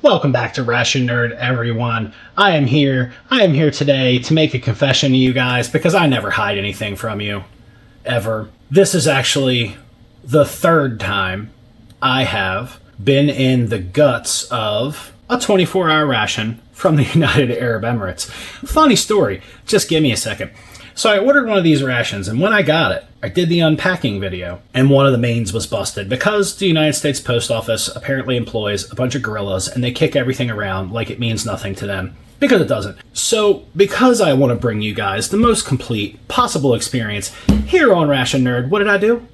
Welcome back to Ration Nerd, everyone. I am here today to make a confession to you guys because I never hide anything from you. Ever. This is actually the third time I have been in the guts of a 24-hour ration from the United Arab Emirates. Funny story. Just give me a second. So I ordered one of these rations, and when I got it, I did the unpacking video, and one of the mains was busted because the United States Post Office apparently employs a bunch of gorillas, and they kick everything around like it means nothing to them, because it doesn't. So, because I want to bring you guys the most complete possible experience here on Ration Nerd, what did I do?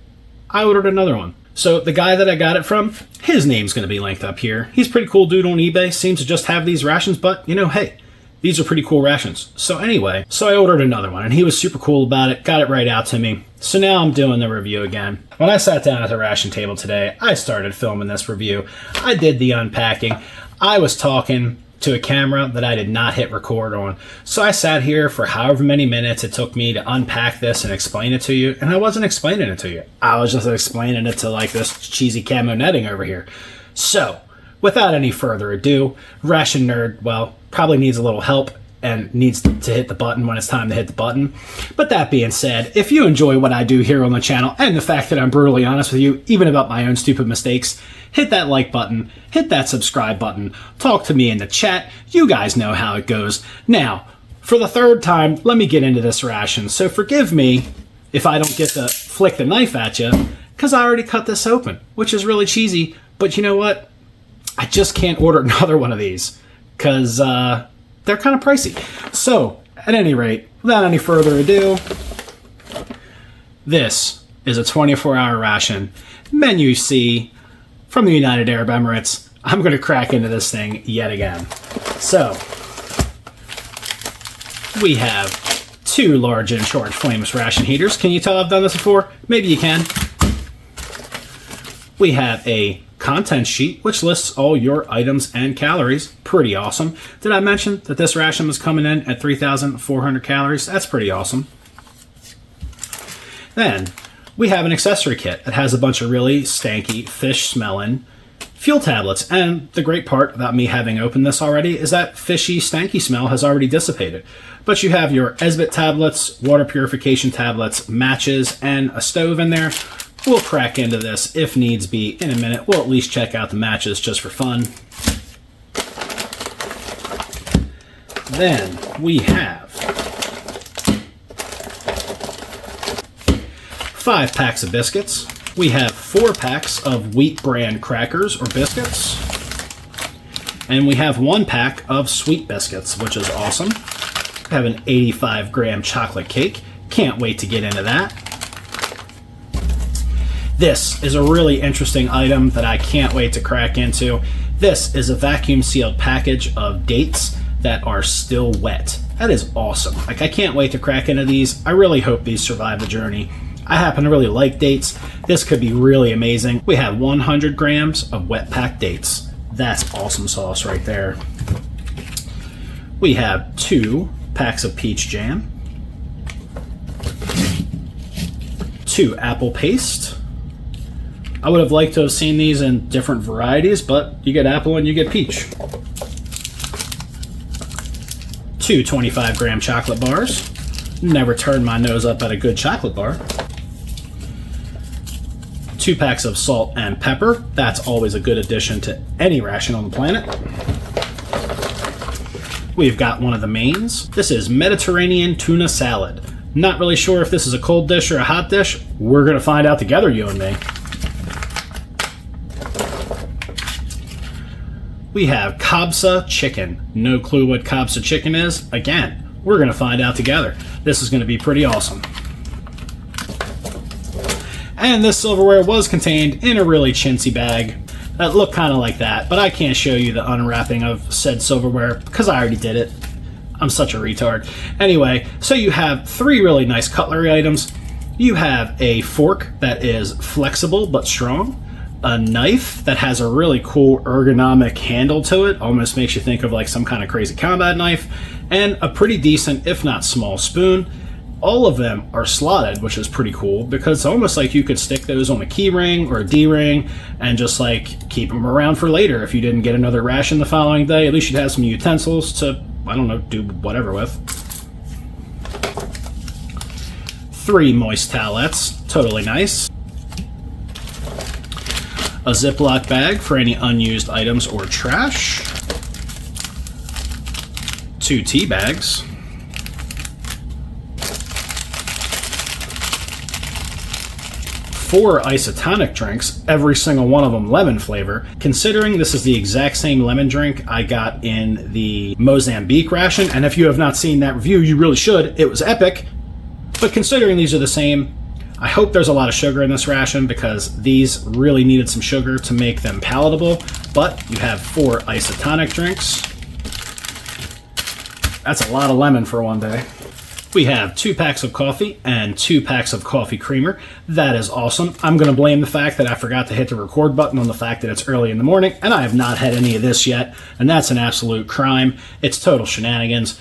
I ordered another one. So the guy that I got it from, his name's going to be linked up here. He's a pretty cool dude on eBay, seems to just have these rations, but, you know, hey, these are pretty cool rations. So anyway, I ordered another one, and he was super cool about it, got it right out to me. So now I'm doing the review again. When I sat down at the ration table today, I started filming this review. I did the unpacking. I was talking to a camera that I did not hit record on. So I sat here for however many minutes it took me to unpack this and explain it to you, and I wasn't explaining it to you. I was just explaining it to like this cheesy camo netting over here. So, without any further ado, Ration Nerd, well, probably needs a little help and needs to hit the button when it's time to hit the button. But that being said, if you enjoy what I do here on the channel and the fact that I'm brutally honest with you, even about my own stupid mistakes, hit that like button, hit that subscribe button, talk to me in the chat. You guys know how it goes. Now, for the third time, let me get into this ration. So forgive me if I don't get to flick the knife at you, because I already cut this open, which is really cheesy. But you know what? I just can't order another one of these because they're kind of pricey. So, at any rate, without any further ado, this is a 24-hour ration. Menu C from the United Arab Emirates. I'm going to crack into this thing yet again. So, we have 2 large and charged flameless ration heaters. Can you tell I've done this before? Maybe you can. We have a content sheet, which lists all your items and calories. Pretty awesome. Did I mention that this ration was coming in at 3,400 calories? That's pretty awesome. Then, we have an accessory kit that has a bunch of really stanky, fish-smelling fuel tablets. And the great part about me having opened this already is that fishy, stanky smell has already dissipated. But you have your Esbit tablets, water purification tablets, matches, and a stove in there. We'll crack into this if needs be in a minute. We'll at least check out the matches just for fun. Then we have 5 packs of biscuits. We have 4 packs of wheat bran crackers or biscuits. And we have 1 pack of sweet biscuits, which is awesome. We have an 85-gram chocolate cake. Can't wait to get into that. This is a really interesting item that I can't wait to crack into. This is a vacuum sealed package of dates that are still wet. That is awesome. Like, I can't wait to crack into these. I really hope these survive the journey. I happen to really like dates. This could be really amazing. We have 100 grams of wet packed dates. That's awesome sauce right there. We have 2 packs of peach jam, 2 apple paste. I would have liked to have seen these in different varieties, but you get apple and you get peach. 2 25-gram chocolate bars. Never turned my nose up at a good chocolate bar. 2 packs of salt and pepper. That's always a good addition to any ration on the planet. We've got one of the mains. This is Mediterranean tuna salad. Not really sure if this is a cold dish or a hot dish. We're going to find out together, you and me. We have Kabsa chicken. No clue what Kabsa chicken is. Again, we're going to find out together. This is going to be pretty awesome. And this silverware was contained in a really chintzy bag that looked kind of like that, but I can't show you the unwrapping of said silverware because I already did it. I'm such a retard. Anyway, so you have 3 really nice cutlery items. You have a fork that is flexible but strong. A knife that has a really cool ergonomic handle to it, almost makes you think of like some kind of crazy combat knife, and a pretty decent, if not small, spoon. All of them are slotted, which is pretty cool because it's almost like you could stick those on a key ring or a D ring and just like keep them around for later. If you didn't get another ration the following day, at least you'd have some utensils to, I don't know, do whatever with. 3 moist towelettes, totally nice. A Ziploc bag for any unused items or trash. 2 tea bags. 4 isotonic drinks, every single one of them lemon flavor. Considering this is the exact same lemon drink I got in the Mozambique ration, and if you have not seen that review, you really should. It was epic. But considering these are the same, I hope there's a lot of sugar in this ration because these really needed some sugar to make them palatable. But you have 4 isotonic drinks. That's a lot of lemon for one day. We have 2 packs of coffee and 2 packs of coffee creamer. That is awesome. I'm going to blame the fact that I forgot to hit the record button on the fact that it's early in the morning and I have not had any of this yet, and that's an absolute crime. It's total shenanigans.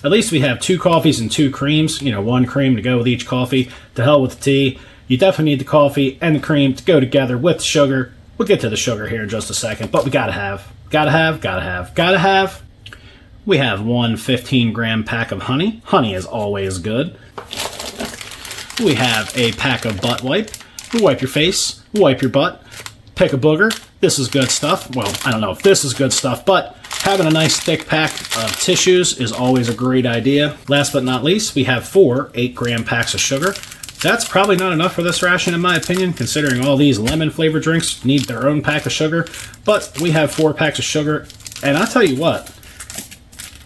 At least we have 2 coffees and 2 creams, 1 cream to go with each coffee. To hell with the tea. You definitely need the coffee and the cream to go together with sugar. We'll get to the sugar here in just a second, but we gotta have. We have 1 15-gram pack of honey. Honey is always good. We have a pack of butt wipe. Wipe your face, wipe your butt, pick a booger. This is good stuff. Well, I don't know if this is good stuff, but having a nice thick pack of tissues is always a great idea. Last but not least, we have 4 8-gram packs of sugar. That's probably not enough for this ration in my opinion, considering all these lemon flavored drinks need their own pack of sugar. But we have 4 packs of sugar, and I'll tell you what,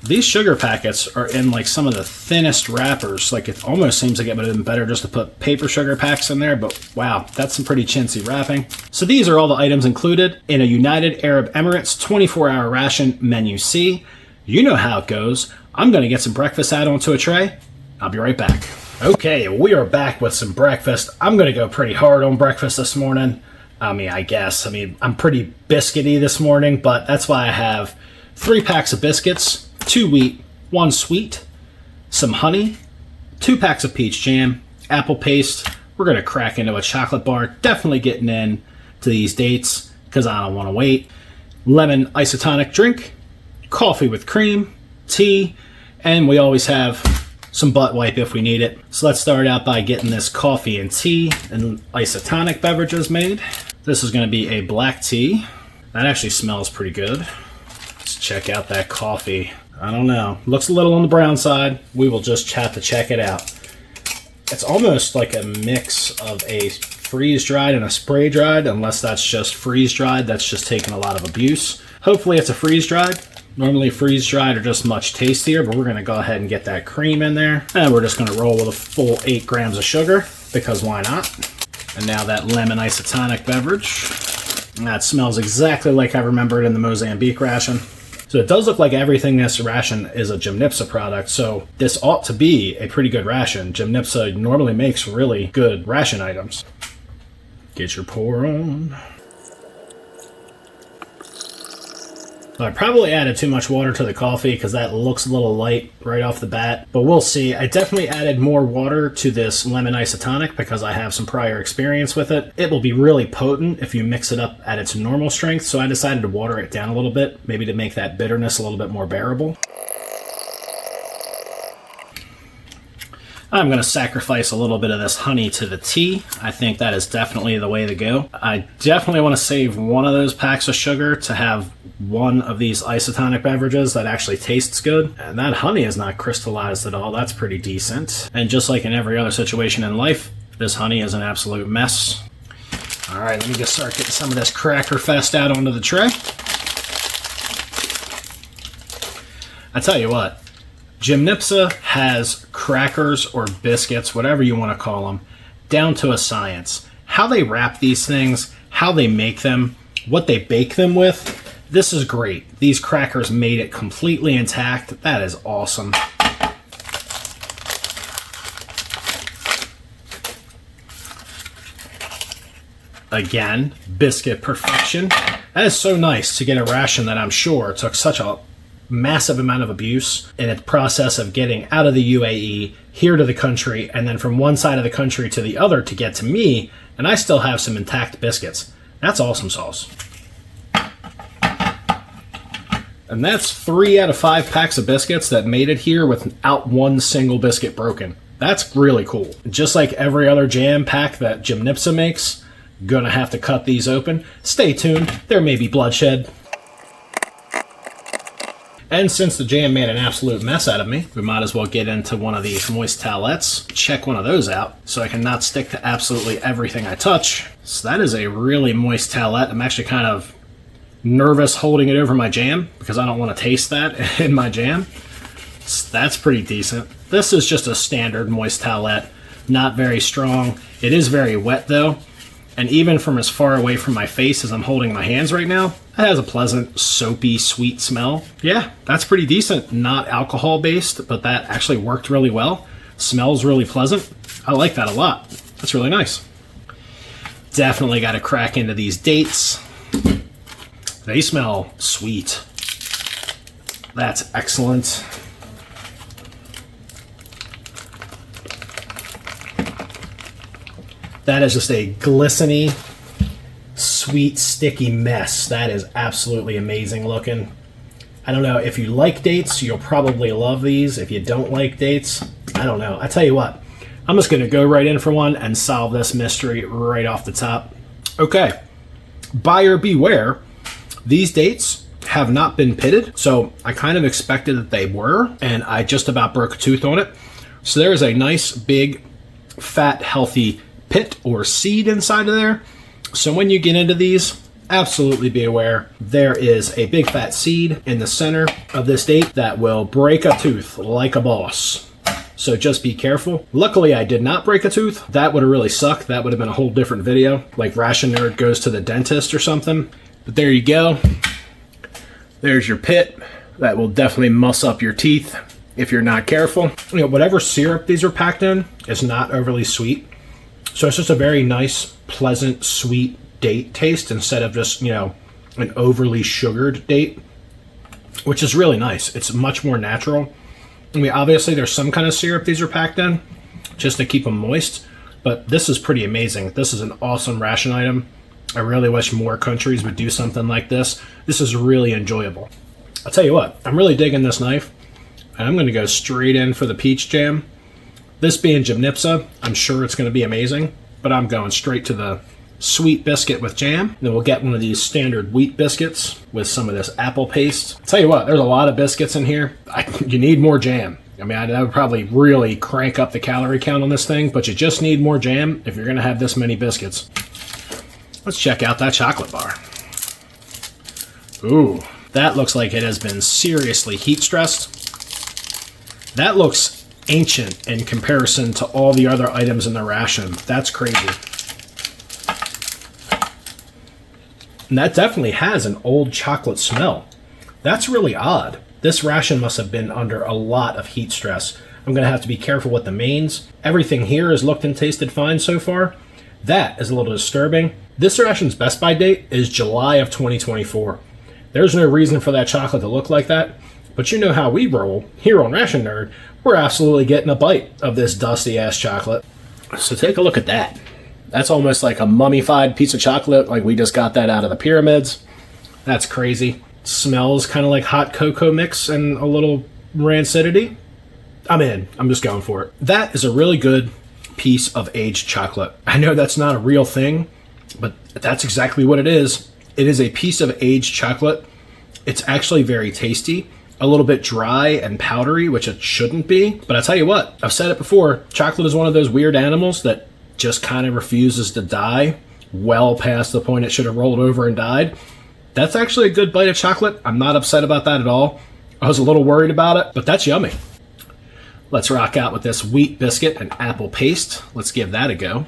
these sugar packets are in like some of the thinnest wrappers. Like it almost seems like it would have been better just to put paper sugar packs in there, but wow, that's some pretty chintzy wrapping. So these are all the items included in a United Arab Emirates 24-hour ration menu C. You know how it goes. I'm gonna get some breakfast out onto a tray. I'll be right back. Okay, we are back with some breakfast. I'm gonna go pretty hard on breakfast this morning. I guess. I'm pretty biscuity this morning, but that's why I have 3 packs of biscuits, 2 wheat, 1 sweet, some honey, 2 packs of peach jam, apple paste. We're going to crack into a chocolate bar. Definitely getting in to these dates because I don't want to wait. Lemon isotonic drink, coffee with cream, tea, and we always have some butt wipe if we need it. So let's start out by getting this coffee and tea and isotonic beverages made. This is going to be a black tea. That actually smells pretty good. Let's check out that coffee. I don't know. Looks a little on the brown side. We will just have to check it out. It's almost like a mix of a freeze-dried and a spray-dried, unless that's just freeze-dried. That's just taking a lot of abuse. Hopefully it's a freeze-dried. Normally freeze-dried are just much tastier, but we're going to go ahead and get that cream in there. And we're just going to roll with a full 8 grams of sugar, because why not? And now that lemon isotonic beverage. That smells exactly like I remember it in the Mozambique ration. So it does look like everything in this ration is a Gymnipsa product, so this ought to be a pretty good ration. Gymnipsa normally makes really good ration items. Get your pour on. I probably added too much water to the coffee because that looks a little light right off the bat, but we'll see. I definitely added more water to this lemon isotonic because I have some prior experience with it. It will be really potent if you mix it up at its normal strength, so I decided to water it down a little bit, maybe to make that bitterness a little bit more bearable. I'm going to sacrifice a little bit of this honey to the tea. I think that is definitely the way to go. I definitely want to save one of those packs of sugar to have one of these isotonic beverages that actually tastes good. And that honey is not crystallized at all. That's pretty decent. And just like in every other situation in life, this honey is an absolute mess. All right, let me just start getting some of this Cracker Fest out onto the tray. I tell you what. Gymnipsa has crackers or biscuits, whatever you want to call them, down to a science. How they wrap these things, how they make them, what they bake them with, this is great. These crackers made it completely intact. That is awesome. Again, biscuit perfection. That is so nice to get a ration that I'm sure took such a massive amount of abuse in its process of getting out of the UAE here to the country, and then from one side of the country to the other to get to me, and I still have some intact biscuits. That's awesome sauce. And that's 3 out of 5 packs of biscuits that made it here without one single biscuit broken. That's really cool. Just like every other jam pack that Gymnipsa makes, gonna have to cut these open. Stay tuned, there may be bloodshed. And since the jam made an absolute mess out of me, we might as well get into one of these moist towelettes, check one of those out, so I can not stick to absolutely everything I touch. So that is a really moist towelette. I'm actually kind of nervous holding it over my jam, because I don't want to taste that in my jam. So that's pretty decent. This is just a standard moist towelette, not very strong. It is very wet though, and even from as far away from my face as I'm holding my hands right now, it has a pleasant, soapy, sweet smell. Yeah, that's pretty decent. Not alcohol based, but that actually worked really well. Smells really pleasant. I like that a lot. That's really nice. Definitely got to crack into these dates. They smell sweet. That's excellent. That is just a glistening, sweet, sticky mess. That is absolutely amazing looking. I don't know, if you like dates, you'll probably love these. If you don't like dates, I don't know. I tell you what, I'm just gonna go right in for one and solve this mystery right off the top. Okay, buyer beware. These dates have not been pitted, so I kind of expected that they were, and I just about broke a tooth on it. So there is a nice, big, fat, healthy pit or seed inside of there. So when you get into these, absolutely be aware there is a big fat seed in the center of this date that will break a tooth like a boss. So just be careful. Luckily I did not break a tooth. That would have really sucked. That would have been a whole different video, like Ration Nerd goes to the dentist or something. But there you go. There's your pit. That will definitely muss up your teeth if you're not careful. You know, whatever syrup these are packed in is not overly sweet. So it's just a very nice, pleasant, sweet date taste instead of just, you know, an overly sugared date, which is really nice. It's much more natural. I mean, obviously there's some kind of syrup these are packed in just to keep them moist, but this is pretty amazing. This is an awesome ration item. I really wish more countries would do something like this. This is really enjoyable. I'll tell you what, I'm really digging this knife, and I'm going to go straight in for the peach jam. This being Gymnipsa, I'm sure it's going to be amazing, but I'm going straight to the sweet biscuit with jam. Then we'll get one of these standard wheat biscuits with some of this apple paste. I'll tell you what, there's a lot of biscuits in here. You need more jam. I mean, that would probably really crank up the calorie count on this thing, but you just need more jam if you're going to have this many biscuits. Let's check out that chocolate bar. Ooh, that looks like it has been seriously heat stressed. That looks ancient in comparison to all the other items in the ration. That's crazy. And that definitely has an old chocolate smell. That's really odd. This ration must have been under a lot of heat stress. I'm going to have to be careful with the mains. Everything here has looked and tasted fine so far. That is a little disturbing. This ration's best by date is July of 2024. There's no reason for that chocolate to look like that, but you know how we roll here on Ration Nerd. We're absolutely getting a bite of this dusty ass chocolate. So take a look at that. That's almost like a mummified piece of chocolate, like we just got that out of the pyramids. That's crazy. Smells kind of like hot cocoa mix and a little rancidity. I'm in. I'm just going for it. That is a really good piece of aged chocolate. I know that's not a real thing, but that's exactly what it is. It is a piece of aged chocolate. It's actually very tasty, a little bit dry and powdery, which it shouldn't be. But I tell you what, I've said it before, chocolate is one of those weird animals that just kind of refuses to die well past the point it should have rolled over and died. That's actually a good bite of chocolate. I'm not upset about that at all. I was a little worried about it, but that's yummy. Let's rock out with this wheat biscuit and apple paste. Let's give that a go.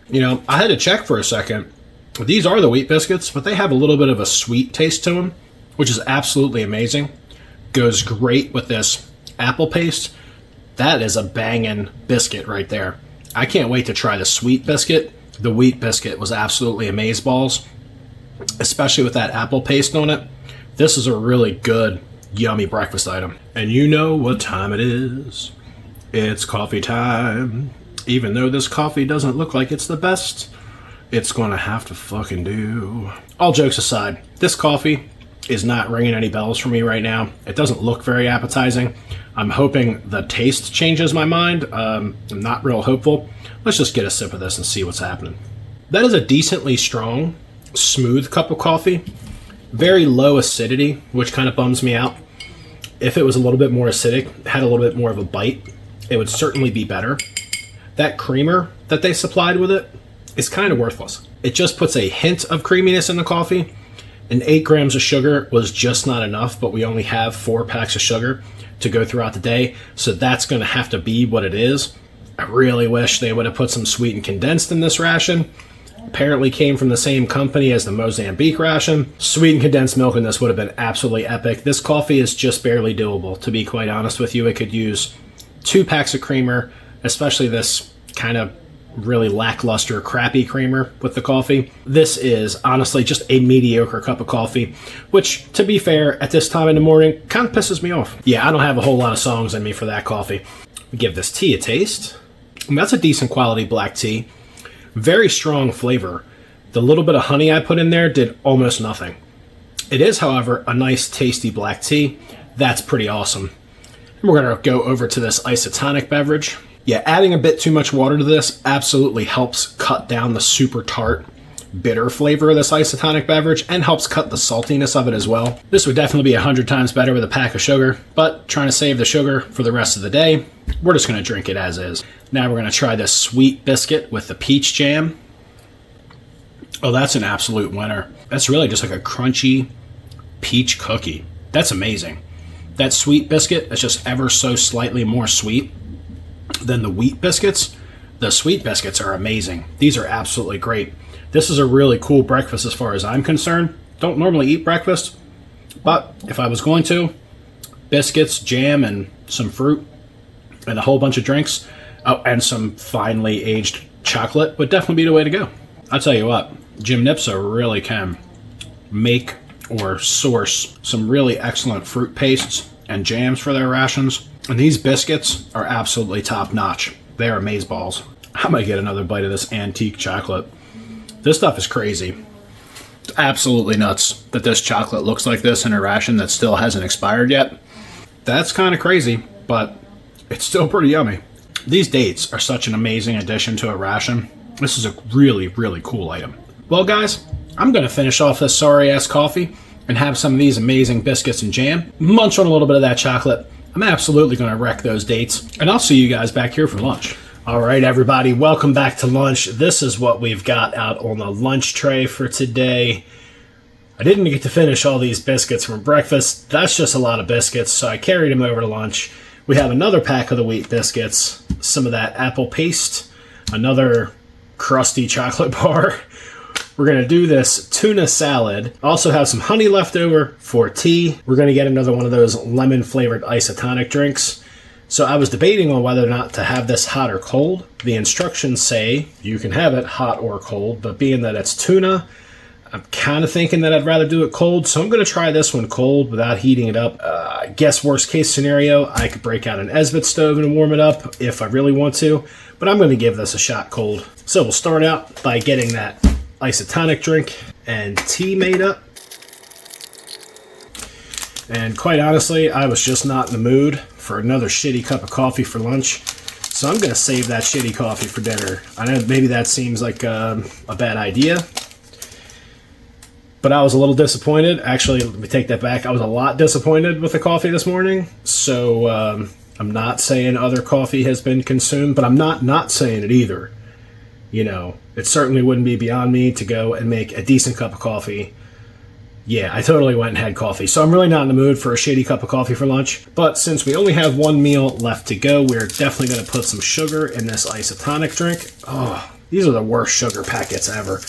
You know, I had to check for a second. These are the wheat biscuits, but they have a little bit of a sweet taste to them, which is absolutely amazing. Goes great with this apple paste. That is a banging biscuit right there. I can't wait to try the sweet biscuit. The wheat biscuit was absolutely amazeballs, especially with that apple paste on it. This is a really good yummy breakfast item. And you know what time it is. It's coffee time. Even though this coffee doesn't look like it's the best, it's gonna have to fucking do. All jokes aside, this coffee is not ringing any bells for me right now. It doesn't look very appetizing. I'm hoping the taste changes my mind. I'm not real hopeful. Let's just get a sip of this and see what's happening. That is a decently strong, smooth cup of coffee. Very low acidity, which kind of bums me out. If it was a little bit more acidic, had a little bit more of a bite, it would certainly be better. That creamer that they supplied with it is kind of worthless. It just puts a hint of creaminess in the coffee, and 8 grams of sugar was just not enough, but we only have 4 packs of sugar to go throughout the day, so that's going to have to be what it is. I really wish they would have put some sweetened condensed in this ration. Apparently came from the same company as the Mozambique ration. Sweetened condensed milk in this would have been absolutely epic. This coffee is just barely doable, to be quite honest with you. It could use 2 packs of creamer, especially this kind of really lackluster, crappy creamer with the coffee. This is honestly just a mediocre cup of coffee, which, to be fair, at this time in the morning, kind of pisses me off. Yeah, I don't have a whole lot of songs in me for that coffee. Give this tea a taste. And that's a decent quality black tea. Very strong flavor. The little bit of honey I put in there did almost nothing. It is, however, a nice, tasty black tea. That's pretty awesome. And we're going to go over to this isotonic beverage. Yeah, adding a bit too much water to this absolutely helps cut down the super tart, bitter flavor of this isotonic beverage and helps cut the saltiness of it as well. This would definitely be 100 times better with a pack of sugar, but trying to save the sugar for the rest of the day, we're just going to drink it as is. Now we're going to try this sweet biscuit with the peach jam. Oh, that's an absolute winner. That's really just like a crunchy peach cookie. That's amazing. That sweet biscuit is just ever so slightly more sweet than the wheat biscuits. The sweet biscuits are amazing. These are absolutely great. This is a really cool breakfast as far as I'm concerned. Don't normally eat breakfast, but if I was going to, biscuits, jam, and some fruit, and a whole bunch of drinks, oh, and some finely aged chocolate would definitely be the way to go. I'll tell you what, Jim Nipsa really can make or source some really excellent fruit pastes and jams for their rations. And these biscuits are absolutely top notch. They are amazeballs. I might get another bite of this antique chocolate. This stuff is crazy. It's absolutely nuts that this chocolate looks like this in a ration that still hasn't expired yet. That's kind of crazy, but it's still pretty yummy. These dates are such an amazing addition to a ration. This is a really, really cool item. Well, guys, I'm going to finish off this sorry-ass coffee and have some of these amazing biscuits and jam. Munch on a little bit of that chocolate. I'm absolutely going to wreck those dates, and I'll see you guys back here for lunch. All right, everybody, welcome back to lunch. This is what we've got out on the lunch tray for today. I didn't get to finish all these biscuits from breakfast. That's just a lot of biscuits, so I carried them over to lunch. We have another pack of the wheat biscuits, some of that apple paste, another crusty chocolate bar. We're going to do this tuna salad. Also have some honey left over for tea. We're going to get another one of those lemon-flavored isotonic drinks. So I was debating on whether or not to have this hot or cold. The instructions say you can have it hot or cold, but being that it's tuna, I'm kind of thinking that I'd rather do it cold. So I'm going to try this one cold without heating it up. I guess worst case scenario, I could break out an Esbit stove and warm it up if I really want to. But I'm going to give this a shot cold. So we'll start out by getting that isotonic drink and tea made up. And quite honestly, I was just not in the mood for another shitty cup of coffee for lunch. So I'm going to save that shitty coffee for dinner. I know maybe that seems like a bad idea, but I was a little disappointed. Actually, let me take that back. I was a lot disappointed with the coffee this morning. So I'm not saying other coffee has been consumed, but I'm not saying it either. You know, it certainly wouldn't be beyond me to go and make a decent cup of coffee. Yeah, I totally went and had coffee. So I'm really not in the mood for a shitty cup of coffee for lunch. But since we only have one meal left to go, we're definitely going to put some sugar in this isotonic drink. Oh, these are the worst sugar packets ever.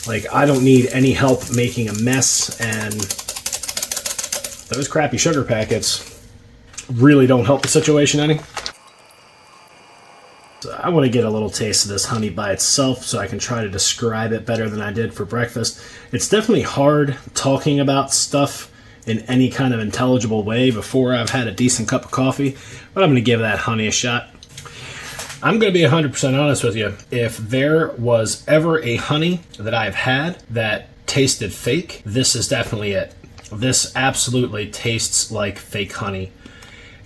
Like, I don't need any help making a mess, and those crappy sugar packets really don't help the situation any. So I want to get a little taste of this honey by itself so I can try to describe it better than I did for breakfast. It's definitely hard talking about stuff in any kind of intelligible way before I've had a decent cup of coffee, but I'm going to give that honey a shot. I'm going to be 100% honest with you. If there was ever a honey that I've had that tasted fake, this is definitely it. This absolutely tastes like fake honey.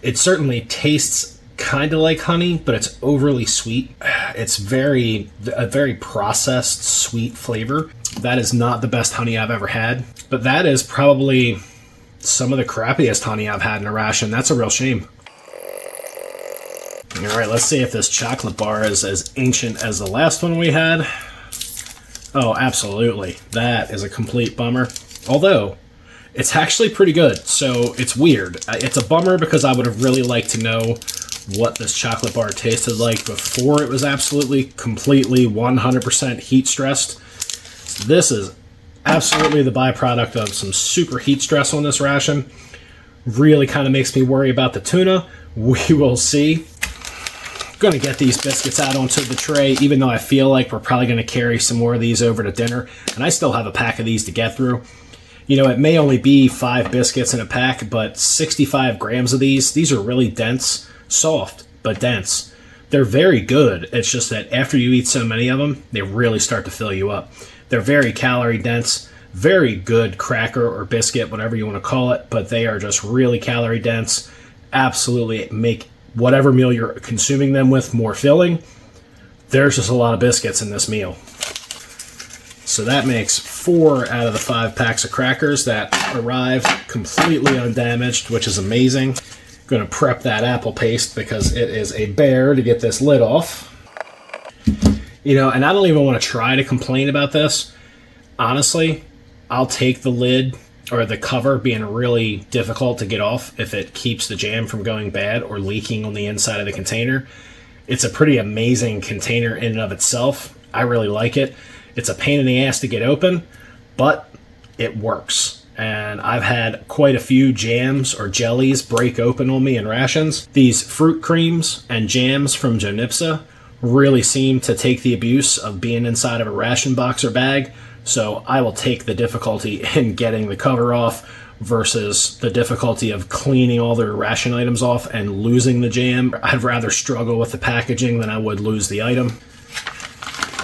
It certainly tastes kind of like honey, but it's overly sweet. It's a very processed, sweet flavor. That is not the best honey I've ever had, but that is probably some of the crappiest honey I've had in a ration. That's a real shame. All right, let's see if this chocolate bar is as ancient as the last one we had. Oh, absolutely. That is a complete bummer. Although, it's actually pretty good, so it's weird. It's a bummer because I would have really liked to know what this chocolate bar tasted like before it was absolutely, completely, 100% heat stressed. So this is absolutely the byproduct of some super heat stress on this ration. Really kind of makes me worry about the tuna. We will see. I'm going to get these biscuits out onto the tray, even though I feel like we're probably going to carry some more of these over to dinner. And I still have a pack of these to get through. You know, it may only be 5 biscuits in a pack, but 65 grams of these are really dense, soft, but dense. They're very good. It's just that after you eat so many of them, they really start to fill you up. They're very calorie dense, very good cracker or biscuit, whatever you want to call it, but they are just really calorie dense. Absolutely make whatever meal you're consuming them with more filling. There's just a lot of biscuits in this meal. So that makes 4 out of the 5 packs of crackers that arrived completely undamaged, which is amazing. I'm going to prep that apple paste because it is a bear to get this lid off. You know, and I don't even want to try to complain about this. Honestly, I'll take the lid or the cover being really difficult to get off if it keeps the jam from going bad or leaking on the inside of the container. It's a pretty amazing container in and of itself. I really like it. It's a pain in the ass to get open, but it works. And I've had quite a few jams or jellies break open on me in rations. These fruit creams and jams from Jonipsa really seem to take the abuse of being inside of a ration box or bag. So I will take the difficulty in getting the cover off versus the difficulty of cleaning all the ration items off and losing the jam. I'd rather struggle with the packaging than I would lose the item.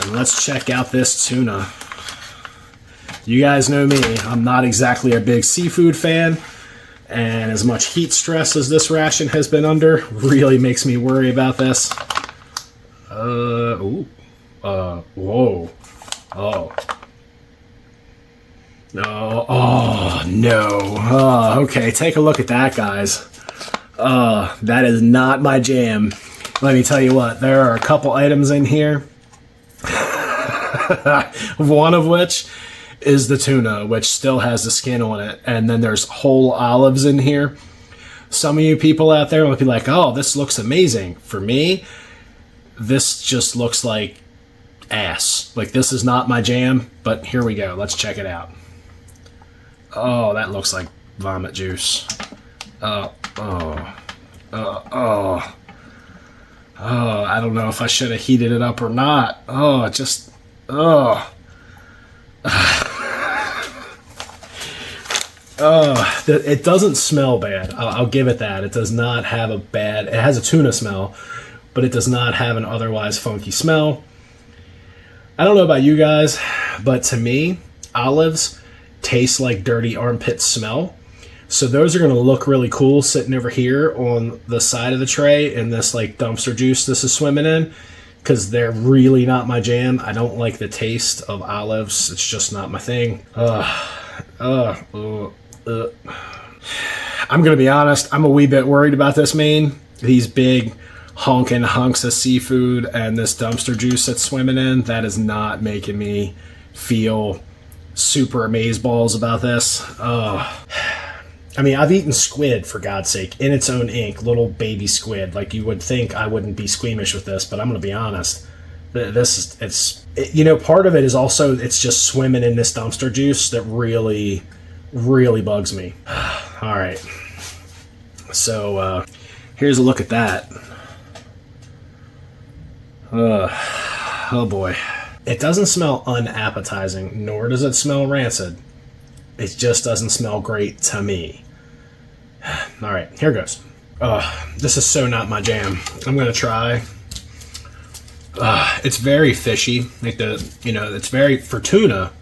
And let's check out this tuna. You guys know me, I'm not exactly a big seafood fan, and as much heat stress as this ration has been under really makes me worry about this. Whoa. Oh. No. Oh, no. Oh, okay, take a look at that, guys. That is not my jam. Let me tell you what, there are a couple items in here. One of which is the tuna, which still has the skin on it. And then there's whole olives in here. Some of you people out there will be like, oh, this looks amazing. For me, this just looks like ass. Like, this is not my jam, but here we go. Let's check it out. Oh, that looks like vomit juice. I don't know if I should have heated it up or not. It doesn't smell bad. I'll give it that. It does not have it has a tuna smell, but it does not have an otherwise funky smell. I don't know about you guys, but to me, olives taste like dirty armpit smell. So those are going to look really cool sitting over here on the side of the tray in this like dumpster juice this is swimming in, because they're really not my jam. I don't like the taste of olives. It's just not my thing. I'm going to be honest. I'm a wee bit worried about this main. These big honking hunks of seafood and this dumpster juice that's swimming in, that is not making me feel super amazeballs about this. I mean, I've eaten squid, for God's sake, in its own ink, little baby squid. Like, you would think I wouldn't be squeamish with this, but I'm going to be honest. Part of it is also, it's just swimming in this dumpster juice that really, really bugs me. All right. So, here's a look at that. Oh boy. It doesn't smell unappetizing, nor does it smell rancid. It just doesn't smell great to me. All right, here goes. This is so not my jam. I'm gonna try. It's very fishy. Like it's very for tuna.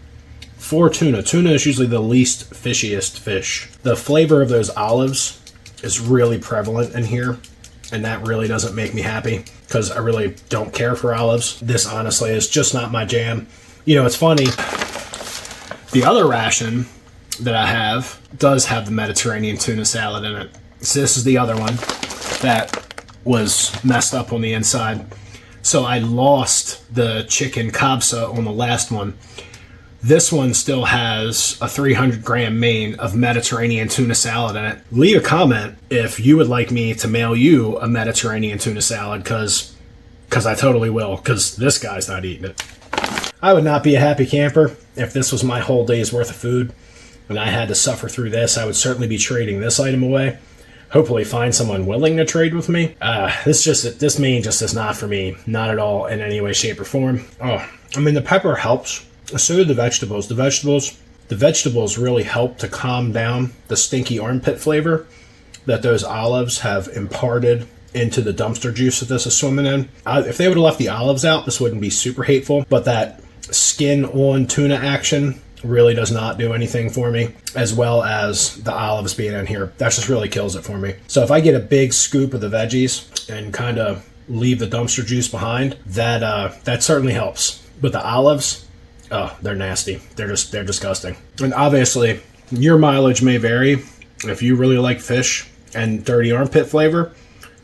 Tuna is usually the least fishiest fish. The flavor of those olives is really prevalent in here, and that really doesn't make me happy because I really don't care for olives. This honestly is just not my jam. It's funny. The other ration that I have does have the Mediterranean tuna salad in it. So this is the other one that was messed up on the inside. So I lost the chicken kabsa on the last one. This one still has a 300-gram main of Mediterranean tuna salad in it. Leave a comment if you would like me to mail you a Mediterranean tuna salad, because I totally will, because this guy's not eating it. I would not be a happy camper if this was my whole day's worth of food and I had to suffer through this. I would certainly be trading this item away. Hopefully find someone willing to trade with me. This main just is not for me. Not at all in any way, shape, or form. The pepper helps. So do the vegetables. The vegetables really help to calm down the stinky armpit flavor that those olives have imparted into the dumpster juice that this is swimming in. If they would have left the olives out, this wouldn't be super hateful, but that skin on tuna action really does not do anything for me, as well as the olives being in here. That just really kills it for me. So if I get a big scoop of the veggies and kind of leave the dumpster juice behind, that certainly helps. But the olives, they're nasty. They're disgusting. And obviously, your mileage may vary. If you really like fish and dirty armpit flavor,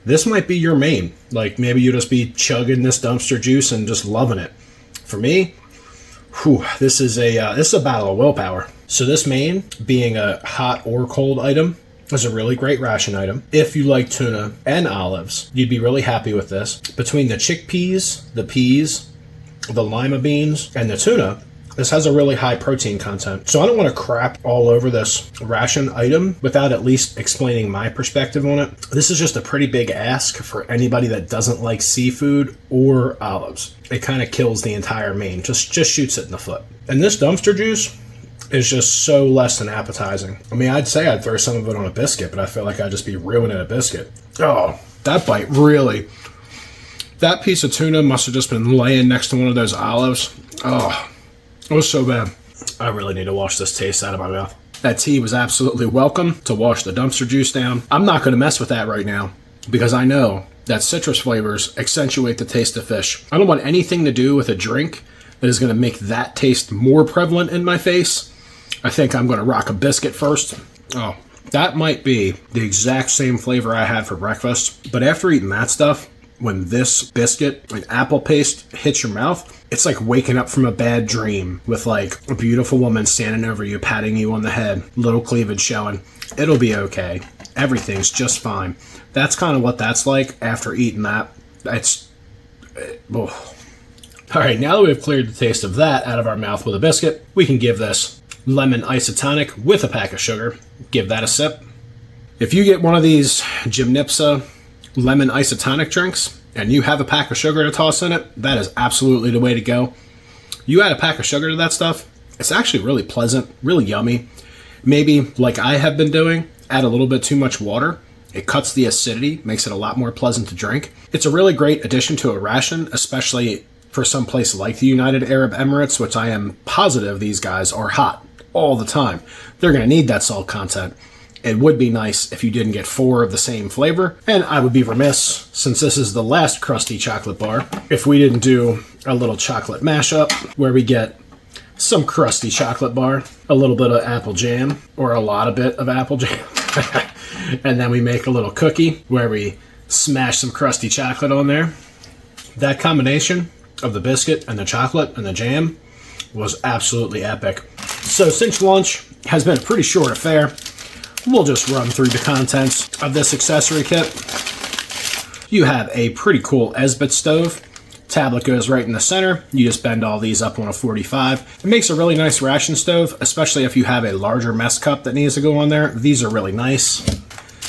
this might be your main. Like, maybe you just be chugging this dumpster juice and just loving it. For me, this is a battle of willpower. So this main, being a hot or cold item, is a really great ration item. If you like tuna and olives, you'd be really happy with this. Between the chickpeas, the peas, the lima beans, and the tuna, this has a really high protein content. So I don't want to crap all over this ration item without at least explaining my perspective on it. This is just a pretty big ask for anybody that doesn't like seafood or olives. It kind of kills the entire main, just shoots it in the foot. And this dumpster juice is just so less than appetizing. I'd say I'd throw some of it on a biscuit, but I feel like I'd just be ruining a biscuit. Oh, that bite really... That piece of tuna must have just been laying next to one of those olives. Oh, it was so bad. I really need to wash this taste out of my mouth. That tea was absolutely welcome to wash the dumpster juice down. I'm not going to mess with that right now because I know that citrus flavors accentuate the taste of fish. I don't want anything to do with a drink that is going to make that taste more prevalent in my face. I think I'm going to rock a biscuit first. Oh, that might be the exact same flavor I had for breakfast. But after eating that stuff, when this biscuit and apple paste hits your mouth, it's like waking up from a bad dream with like a beautiful woman standing over you, patting you on the head, little cleavage showing. It'll be okay. Everything's just fine. That's kind of what that's like after eating that. All right, now that we've cleared the taste of that out of our mouth with a biscuit, we can give this lemon isotonic with a pack of sugar. Give that a sip. If you get one of these Gymnipsa lemon isotonic drinks and you have a pack of sugar to toss in it, that is absolutely the way to go. You add a pack of sugar to that stuff, it's actually really pleasant, really yummy. Maybe, like I have been doing, add a little bit too much water. It cuts the acidity, makes it a lot more pleasant to drink. It's a really great addition to a ration, especially for some place like the United Arab Emirates, which I am positive these guys are hot all the time. They're going to need that salt content. It would be nice if you didn't get 4 of the same flavor, and I would be remiss, since this is the last crusty chocolate bar, if we didn't do a little chocolate mashup where we get some crusty chocolate bar, a little bit of apple jam, or a lot of bit of apple jam, and then we make a little cookie where we smash some crusty chocolate on there. That combination of the biscuit and the chocolate and the jam was absolutely epic. So since lunch has been a pretty short affair, we'll just run through the contents of this accessory kit. You have a pretty cool Esbit stove. Tablet goes right in the center. You just bend all these up on a 45. It makes a really nice ration stove, especially if you have a larger mess cup that needs to go on there. These are really nice.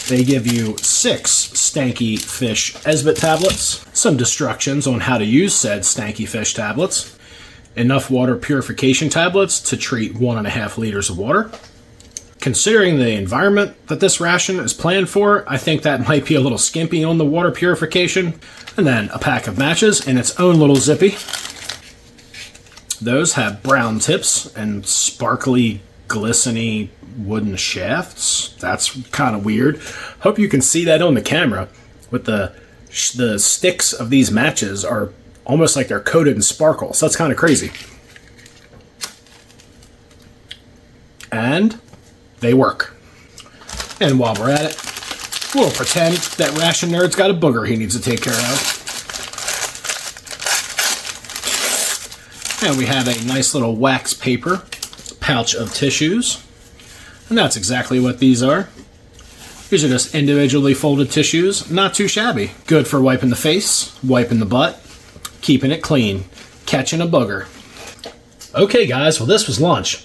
They give you 6 stanky fish Esbit tablets, some instructions on how to use said stanky fish tablets, enough water purification tablets to treat 1.5 liters of water, Considering the environment that this ration is planned for, I think that might be a little skimpy on the water purification. And then a pack of matches in its own little zippy. Those have brown tips and sparkly, glistening wooden shafts. That's kind of weird. Hope you can see that on the camera. With the sticks of these matches are almost like they're coated in sparkle. So that's kind of crazy. And they work. And while we're at it, we'll pretend that Ration Nerd's got a booger he needs to take care of. And we have a nice little wax paper pouch of tissues. And that's exactly what these are. These are just individually folded tissues. Not too shabby. Good for wiping the face, wiping the butt, keeping it clean, catching a booger. Okay guys, well this was lunch.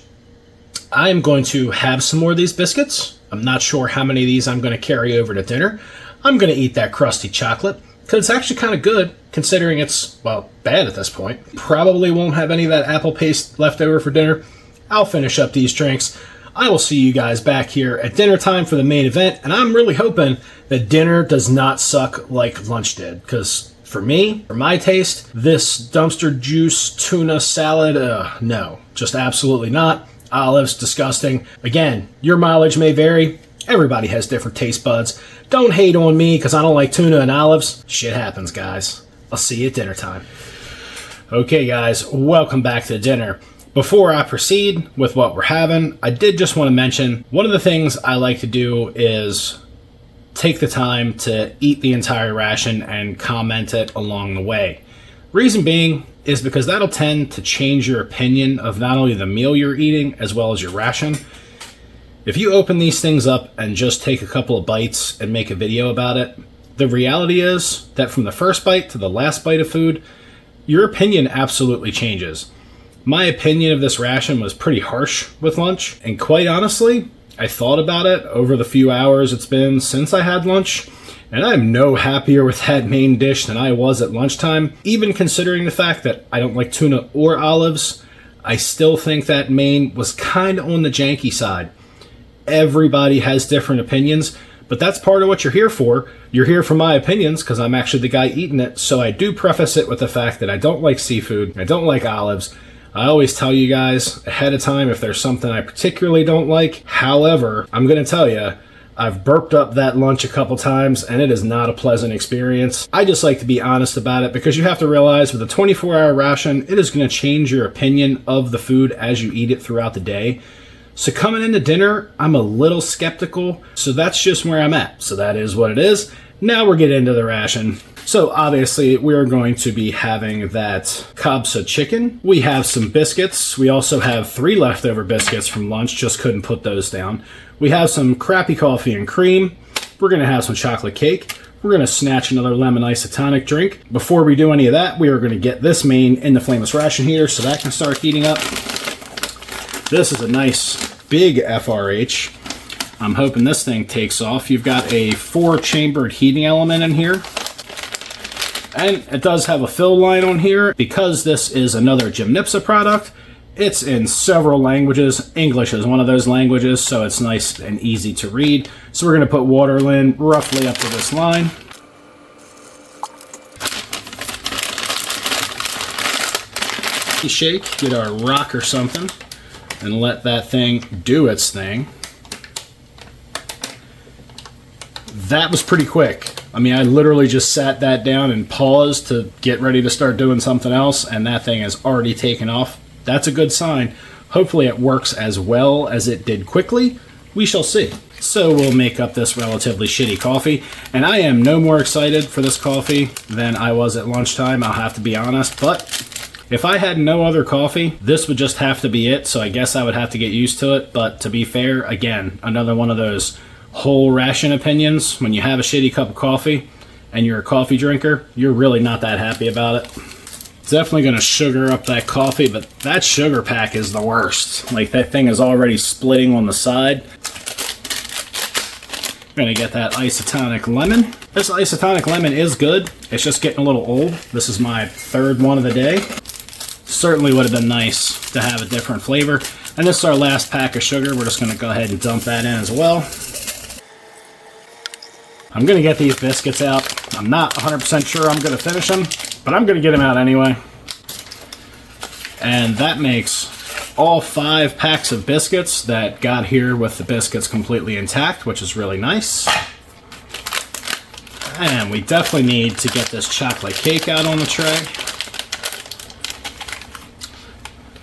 I'm going to have some more of these biscuits. I'm not sure how many of these I'm going to carry over to dinner. I'm going to eat that crusty chocolate because it's actually kind of good considering it's, well, bad at this point. Probably won't have any of that apple paste left over for dinner. I'll finish up these drinks. I will see you guys back here at dinner time for the main event, and I'm really hoping that dinner does not suck like lunch did, because for me, for my taste, this dumpster juice tuna salad, no, just absolutely not. Olives, disgusting. Again, your mileage may vary. Everybody has different taste buds. Don't hate on me because I don't like tuna and olives. Shit happens, guys. I'll see you at dinner time. Okay, guys, welcome back to dinner. Before I proceed with what we're having, I did just want to mention one of the things I like to do is take the time to eat the entire ration and comment it along the way. Reason being is because that'll tend to change your opinion of not only the meal you're eating as well as your ration. If you open these things up and just take a couple of bites and make a video about it, the reality is that from the first bite to the last bite of food, your opinion absolutely changes. My opinion of this ration was pretty harsh with lunch, and quite honestly, I thought about it over the few hours it's been since I had lunch, and I'm no happier with that main dish than I was at lunchtime. Even considering the fact that I don't like tuna or olives, I still think that main was kind of on the janky side. Everybody has different opinions, but that's part of what you're here for. You're here for my opinions because I'm actually the guy eating it, so I do preface it with the fact that I don't like seafood, I don't like olives. I always tell you guys ahead of time if there's something I particularly don't like. However, I'm going to tell you, I've burped up that lunch a couple times and it is not a pleasant experience. I just like to be honest about it because you have to realize with a 24-hour ration, it is going to change your opinion of the food as you eat it throughout the day. So coming into dinner, I'm a little skeptical, so that's just where I'm at. So that is what it is. Now we're getting into the ration. So obviously we're going to be having that kabsa chicken. We have some biscuits. We also have 3 leftover biscuits from lunch, just couldn't put those down. We have some crappy coffee and cream. We're going to have some chocolate cake. We're going to snatch another lemon isotonic drink. Before we do any of that, we are going to get this main in the flameless ration heater so that can start heating up. This is a nice big FRH. I'm hoping this thing takes off. You've got a 4-chambered heating element in here. And it does have a fill line on here. Because this is another Gymnipsa product, it's in several languages. English is one of those languages, so it's nice and easy to read. So we're going to put water in roughly up to this line. Shake, get our rock or something, and let that thing do its thing. That was pretty quick. I mean, I literally just sat that down and paused to get ready to start doing something else, and that thing has already taken off. That's a good sign. Hopefully it works as well as it did quickly. We shall see. So we'll make up this relatively shitty coffee, and I am no more excited for this coffee than I was at lunchtime, I'll have to be honest, but if I had no other coffee, this would just have to be it, so I guess I would have to get used to it, but to be fair, again, another one of those whole ration opinions. When you have a shitty cup of coffee and you're a coffee drinker, you're really not that happy about it. Definitely going to sugar up that coffee, but that sugar pack is the worst. Like, that thing is already splitting on the side. We're going to get that isotonic lemon. This isotonic lemon is good. It's just getting a little old. This is my 3rd one of the day. Certainly would have been nice to have a different flavor. And this is our last pack of sugar. We're just going to go ahead and dump that in as well. I'm going to get these biscuits out. I'm not 100% sure I'm going to finish them, but I'm going to get them out anyway. And that makes all 5 packs of biscuits that got here with the biscuits completely intact, which is really nice. And we definitely need to get this chocolate cake out on the tray.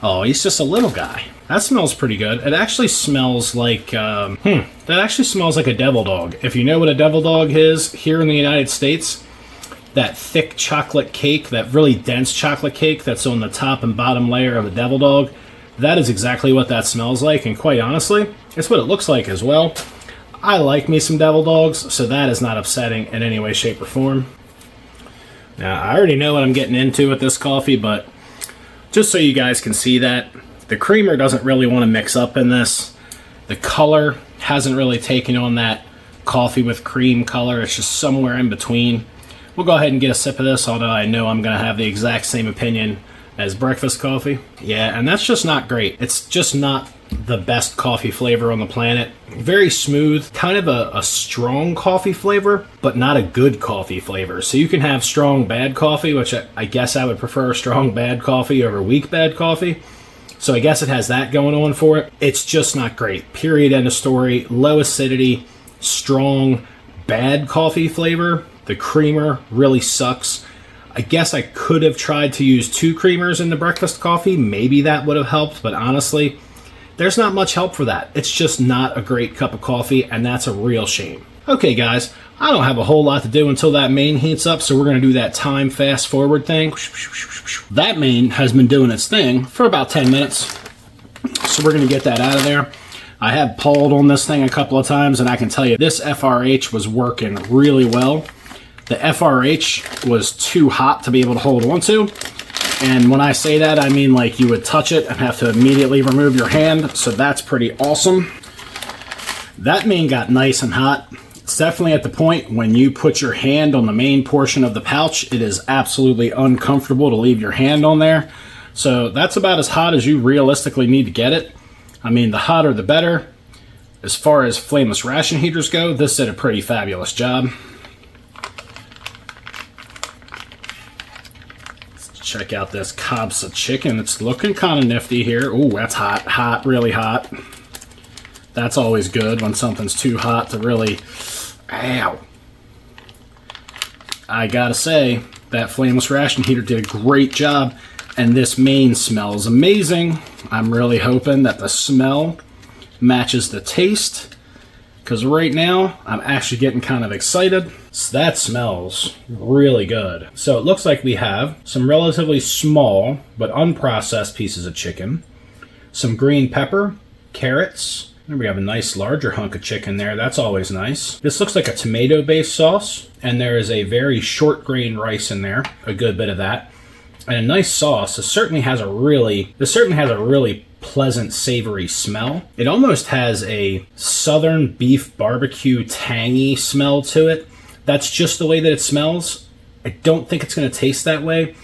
Oh, he's just a little guy. That smells pretty good. It actually smells like, that actually smells like a devil dog. If you know what a devil dog is, here in the United States, that thick chocolate cake, that really dense chocolate cake that's on the top and bottom layer of a devil dog, that is exactly what that smells like, and quite honestly, it's what it looks like as well. I like me some devil dogs, so that is not upsetting in any way, shape, or form. Now, I already know what I'm getting into with this coffee, but just so you guys can see that, the creamer doesn't really want to mix up in this. The color hasn't really taken on that coffee with cream color. It's just somewhere in between. We'll go ahead and get a sip of this, although I know I'm going to have the exact same opinion as breakfast coffee. Yeah, and that's just not great. It's just not the best coffee flavor on the planet. Very smooth, kind of a strong coffee flavor, but not a good coffee flavor. So you can have strong bad coffee, which I guess I would prefer strong bad coffee over weak bad coffee. So I guess it has that going on for it. It's just not great. Period, end of story. Low acidity, strong, bad coffee flavor. The creamer really sucks. I guess I could have tried to use 2 creamers in the breakfast coffee. Maybe that would have helped, but honestly, there's not much help for that. It's just not a great cup of coffee, and that's a real shame. Okay, guys, I don't have a whole lot to do until that main heats up, so we're going to do that time fast forward thing. That main has been doing its thing for about 10 minutes, so we're going to get that out of there. I have pulled on this thing a couple of times, and I can tell you this FRH was working really well. The FRH was too hot to be able to hold on to, and when I say that, I mean like you would touch it and have to immediately remove your hand, so that's pretty awesome. That main got nice and hot. It's definitely at the point when you put your hand on the main portion of the pouch, it is absolutely uncomfortable to leave your hand on there. So that's about as hot as you realistically need to get it. I mean, the hotter the better. As far as flameless ration heaters go, this did a pretty fabulous job. Let's check out this Kabsa chicken. It's looking kind of nifty here. Ooh, that's hot, hot, really hot. That's always good when something's too hot to really... Ow. I gotta say, that flameless ration heater did a great job, and this main smells amazing. I'm really hoping that the smell matches the taste, because right now, I'm actually getting kind of excited. So that smells really good. So it looks like we have some relatively small, but unprocessed pieces of chicken, some green pepper, carrots. We have a nice larger hunk of chicken there. That's always nice. This looks like a tomato-based sauce, and there is a very short grain rice in there, a good bit of that, and a nice sauce. This certainly has a really pleasant, savory smell. It almost has a southern beef barbecue tangy smell to it. That's just the way that it smells. I don't think it's going to taste that way,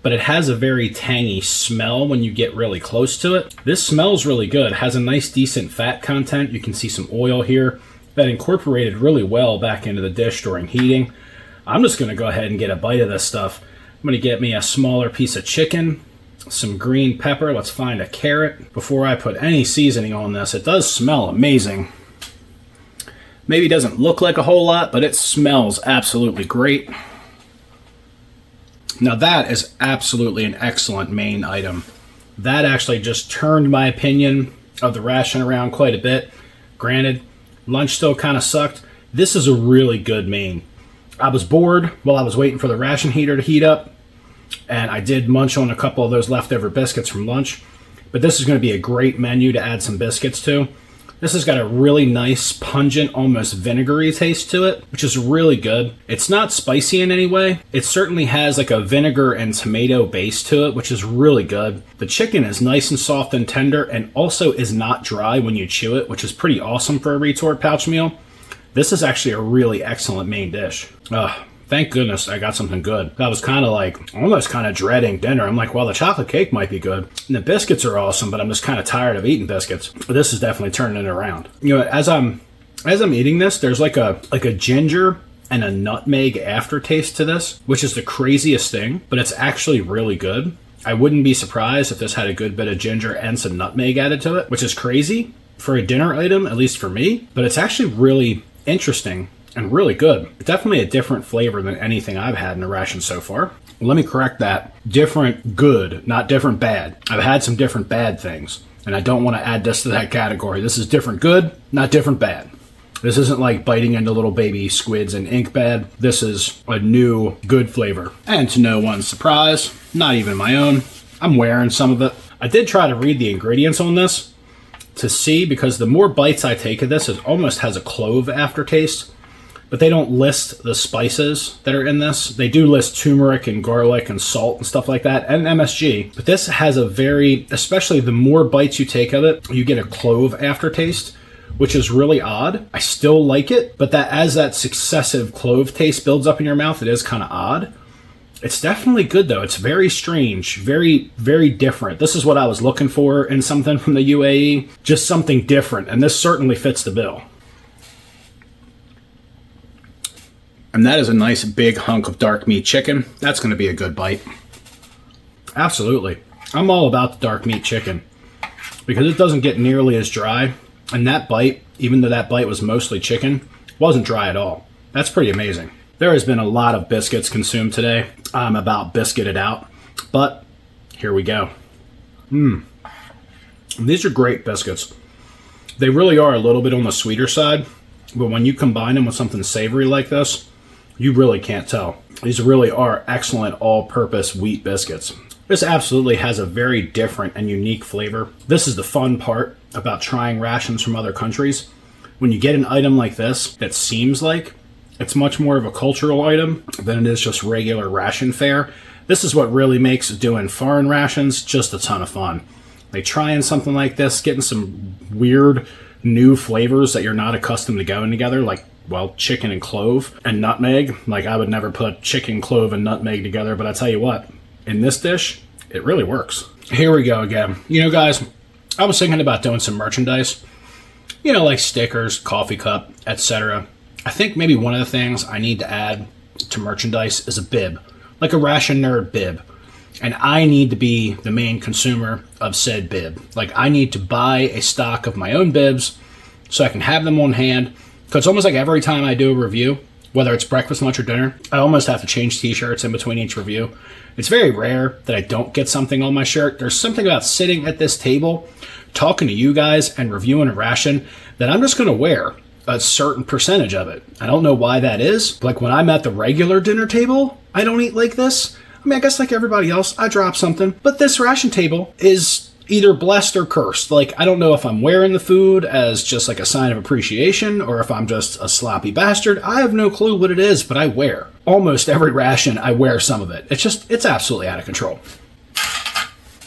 but it has a very tangy smell when you get really close to it. This smells really good. It has a nice, decent fat content. You can see some oil here that incorporated really well back into the dish during heating. I'm just going to go ahead and get a bite of this stuff. I'm going to get me a smaller piece of chicken, some green pepper. Let's find a carrot before I put any seasoning on this. It does smell amazing. Maybe it doesn't look like a whole lot, but it smells absolutely great. Now that is absolutely an excellent main item. That actually just turned my opinion of the ration around quite a bit. Granted, lunch still kind of sucked. This is a really good main. I was bored while I was waiting for the ration heater to heat up, and I did munch on a couple of those leftover biscuits from lunch, but this is going to be a great menu to add some biscuits to. This has got a really nice, pungent, almost vinegary taste to it, which is really good. It's not spicy in any way. It certainly has like a vinegar and tomato base to it, which is really good. The chicken is nice and soft and tender, and also is not dry when you chew it, which is pretty awesome for a retort pouch meal. This is actually a really excellent main dish. Thank goodness I got something good. I was kind of like, almost kind of dreading dinner. I'm like, well, the chocolate cake might be good. And the biscuits are awesome, but I'm just kind of tired of eating biscuits. But this is definitely turning it around. You know, as I'm eating this, there's like a ginger and a nutmeg aftertaste to this, which is the craziest thing, but it's actually really good. I wouldn't be surprised if this had a good bit of ginger and some nutmeg added to it, which is crazy for a dinner item, at least for me, but it's actually really interesting and really good. Definitely a different flavor than anything I've had in a ration so far. Let me correct that. Different good, not different bad. I've had some different bad things, and I don't want to add this to that category. This is different good, not different bad. This isn't like biting into little baby squids in ink bad. This is a new good flavor. And to no one's surprise, not even my own, I'm wearing some of it. I did try to read the ingredients on this to see, because the more bites I take of this, it almost has a clove aftertaste. But they don't list the spices that are in this. They do list turmeric and garlic and salt and stuff like that, and MSG. But this has a very, especially the more bites you take of it, you get a clove aftertaste, which is really odd. I still like it, but that as that successive clove taste builds up in your mouth, it is kind of odd. It's definitely good though. It's very strange, very, very different. This is what I was looking for in something from the UAE, just something different, and this certainly fits the bill. And that is a nice big hunk of dark meat chicken. That's going to be a good bite. Absolutely. I'm all about the dark meat chicken because it doesn't get nearly as dry. And that bite, even though that bite was mostly chicken, wasn't dry at all. That's pretty amazing. There has been a lot of biscuits consumed today. I'm about biscuited out, but here we go. These are great biscuits. They really are a little bit on the sweeter side, but when you combine them with something savory like this, you really can't tell. These really are excellent all-purpose wheat biscuits. This absolutely has a very different and unique flavor. This is the fun part about trying rations from other countries. When you get an item like this that seems like it's much more of a cultural item than it is just regular ration fare, this is what really makes doing foreign rations just a ton of fun. Like trying something like this, getting some weird new flavors that you're not accustomed to going together, like, well, chicken and clove and nutmeg. Like, I would never put chicken, clove, and nutmeg together, but I tell you what, in this dish, it really works. Here we go again. You know, guys, I was thinking about doing some merchandise, you know, like stickers, coffee cup, etc. I think maybe one of the things I need to add to merchandise is a bib, like a Ration Nerd bib. And I need to be the main consumer of said bib. Like, I need to buy a stock of my own bibs so I can have them on hand. Because it's almost like every time I do a review, whether it's breakfast, lunch, or dinner, I almost have to change t-shirts in between each review. It's very rare that I don't get something on my shirt. There's something about sitting at this table, talking to you guys, and reviewing a ration that I'm just going to wear a certain percentage of it. I don't know why that is. Like, when I'm at the regular dinner table, I don't eat like this. I mean, I guess like everybody else, I drop something. But this ration table is either blessed or cursed. Like, I don't know if I'm wearing the food as just like a sign of appreciation or if I'm just a sloppy bastard. I have no clue what it is, but I wear. Almost every ration, I wear some of it. It's absolutely out of control.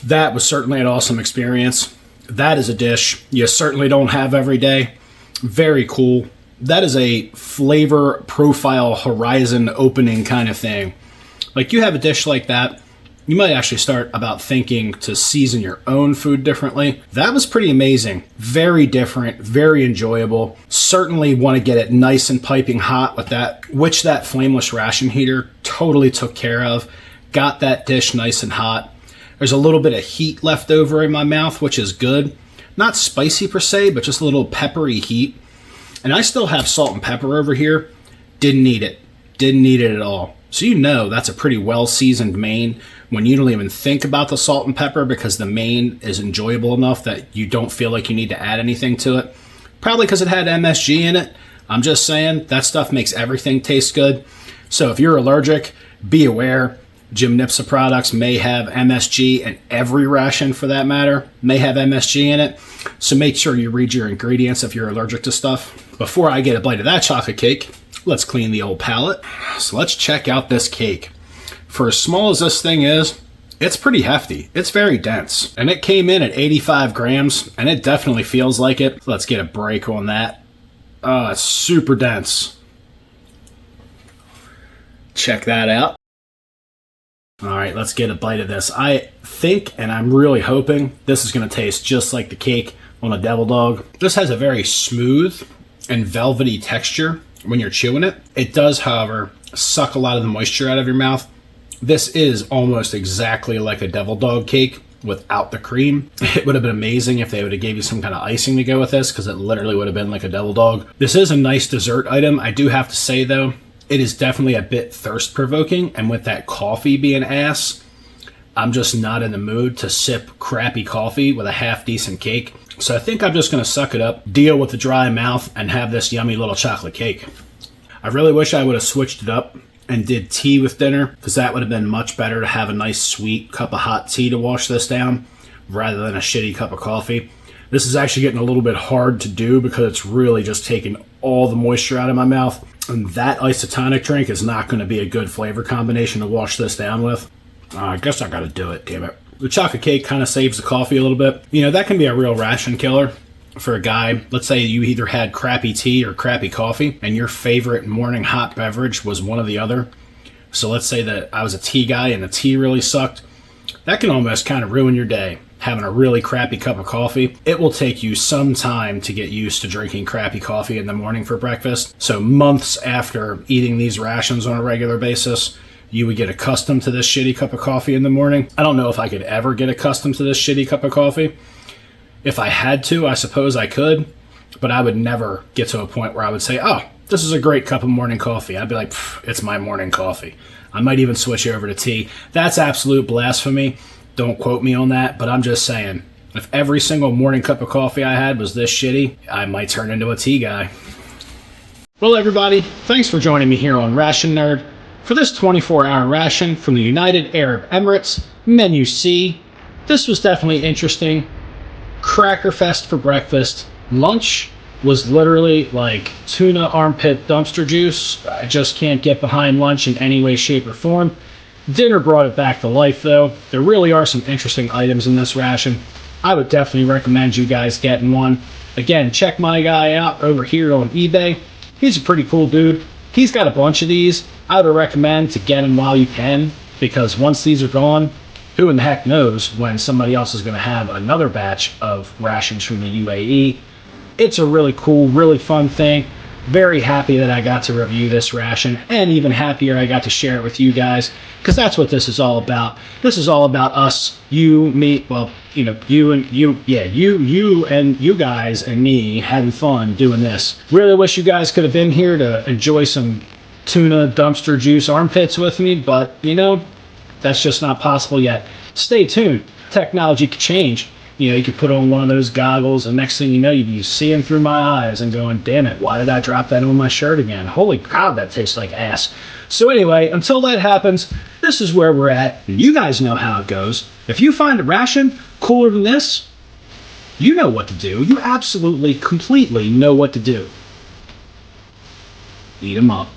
That was certainly an awesome experience. That is a dish you certainly don't have every day. Very cool. That is a flavor profile horizon opening kind of thing. Like, you have a dish like that, you might actually start about thinking to season your own food differently. That was pretty amazing. Very different, very enjoyable. Certainly want to get it nice and piping hot with that, which that flameless ration heater totally took care of. Got that dish nice and hot. There's a little bit of heat left over in my mouth, which is good. Not spicy per se, but just a little peppery heat. And I still have salt and pepper over here. Didn't need it. Didn't need it at all. So you know that's a pretty well-seasoned main when you don't even think about the salt and pepper because the main is enjoyable enough that you don't feel like you need to add anything to it. Probably because it had MSG in it. I'm just saying, that stuff makes everything taste good. So if you're allergic, be aware. Jim Nipsa products may have MSG, and every ration for that matter may have MSG in it. So make sure you read your ingredients if you're allergic to stuff. Before I get a bite of that chocolate cake, let's clean the old palate. So let's check out this cake. For as small as this thing is, it's pretty hefty. It's very dense. And it came in at 85 grams, and it definitely feels like it. Let's get a break on that. Oh, it's super dense. Check that out. All right, let's get a bite of this. I think, and I'm really hoping, this is going to taste just like the cake on a devil dog. This has a very smooth and velvety texture when you're chewing it. It does, however, suck a lot of the moisture out of your mouth. This is almost exactly like a devil dog cake without the cream. It would have been amazing if they would have gave you some kind of icing to go with this, because it literally would have been like a devil dog. This is a nice dessert item. I do have to say, though, it is definitely a bit thirst provoking, and with that coffee being ass, I'm just not in the mood to sip crappy coffee with a half decent cake. So I think I'm just going to suck it up, deal with the dry mouth, and have this yummy little chocolate cake. I really wish I would have switched it up and did tea with dinner, because that would have been much better, to have a nice sweet cup of hot tea to wash this down rather than a shitty cup of coffee. This is actually getting a little bit hard to do because it's really just taking all the moisture out of my mouth, and that isotonic drink is not going to be a good flavor combination to wash this down with. I guess I gotta do it, damn it. The chocolate cake kind of saves the coffee a little bit. You know, that can be a real ration killer for a guy. Let's say you either had crappy tea or crappy coffee, and your favorite morning hot beverage was one or the other. So let's say that I was a tea guy and the tea really sucked. That can almost kind of ruin your day, having a really crappy cup of coffee. It will take you some time to get used to drinking crappy coffee in the morning for breakfast. So months after eating these rations on a regular basis, you would get accustomed to this shitty cup of coffee in the morning. I don't know if I could ever get accustomed to this shitty cup of coffee. If I had to, I suppose I could, but I would never get to a point where I would say, oh, this is a great cup of morning coffee. I'd be like, it's my morning coffee. I might even switch over to tea. That's absolute blasphemy. Don't quote me on that, but I'm just saying, if every single morning cup of coffee I had was this shitty, I might turn into a tea guy. Well, everybody, thanks for joining me here on Ration Nerd for this 24-hour ration from the United Arab Emirates, Menu C. This was definitely interesting. Cracker fest for breakfast. Lunch was literally like tuna armpit dumpster juice. I just can't get behind lunch in any way, shape, or form. Dinner brought it back to life, though. There really are some interesting items in this ration. I would definitely recommend you guys getting one. Again, check my guy out over here on eBay. He's a pretty cool dude. He's got a bunch of these. I would recommend to get them while you can, because once these are gone, who in the heck knows when somebody else is going to have another batch of rations from the UAE. It's a really cool, really fun thing. Very happy that I got to review this ration, and even happier I got to share it with you guys, because that's what this is all about. This is all about us, you, me, well, you know, you and you, yeah, you and you guys and me having fun doing this. Really wish you guys could have been here to enjoy some tuna dumpster juice armpits with me, but, you know, that's just not possible yet. Stay tuned. Technology could change. You know, you could put on one of those goggles, and next thing you know, you'd be seeing through my eyes and going, damn it, why did I drop that on my shirt again? Holy cow, that tastes like ass. So anyway, until that happens, this is where we're at. You guys know how it goes. If you find a ration cooler than this, you know what to do. You absolutely, completely know what to do. Eat 'em up.